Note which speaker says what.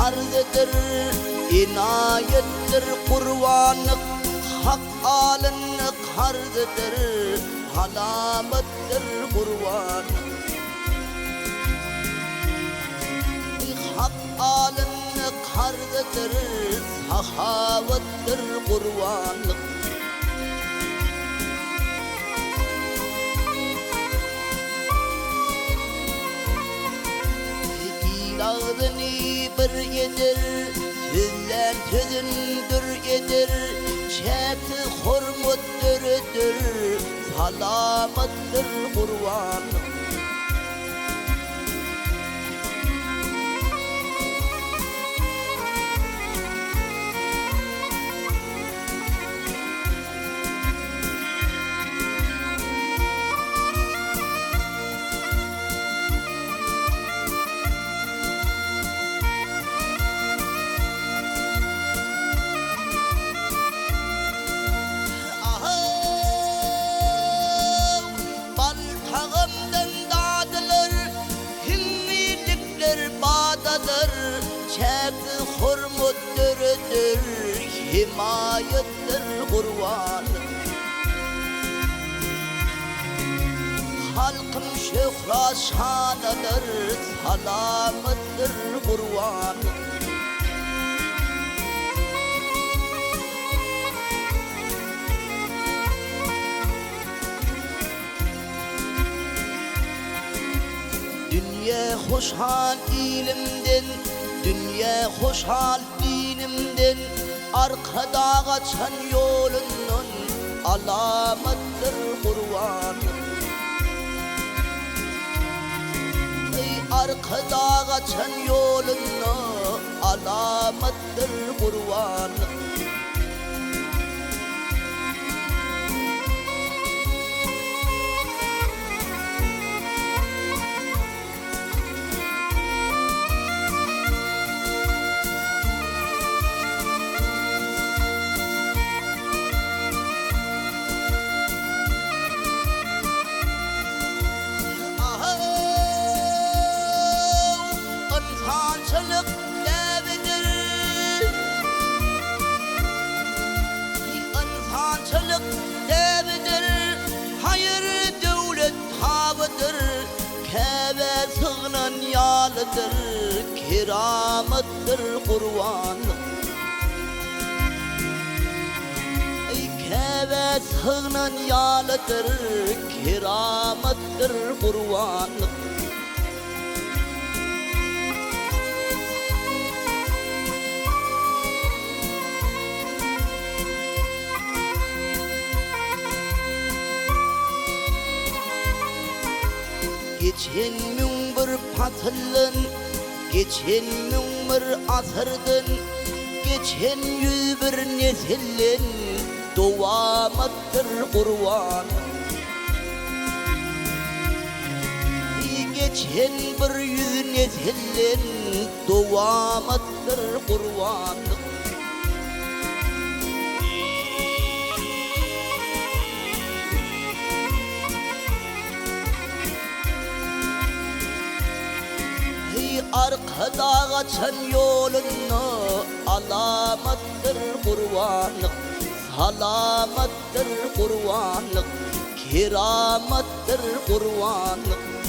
Speaker 1: harzıdır, inayettir kurvanlık, hak alanlık harzıdır, alamettir kurvanlık. Hak alanlık harzıdır, sahavettir kurvanlık. Ağzını bir yedir, sözlen sözündür yedir, çekti hurmutturdur, salamettir kurvanlık. Çekti hurmutturdur, himayettir kurvanlık. Halkın şöhra şanıdır, salamettir kurvanlık. Dünya hoşhal ilimden, dünya hoşhal dinimden, arkada kaçan yolunun alamettir kurvanlık. Arkada kaçan yolunun alamettir kurvanlık. İnsançılık devidir, insançılık devidir, hayır devlet tavıdır, keve sığınan yalıdır, keramettir kurvanlık. Keve sığınan yalıdır, keramettir kurvanlık. Geçen min bir patılın, geçen min bir asırdın, geçen 101 nesillin devamettir kurvanlık. Geçen 100 nesillin devamettir kurvanlık. Arkada kaçan yolunu alamettir kurvanlık, salamettir kurvanlık, keramettir kurvanlık.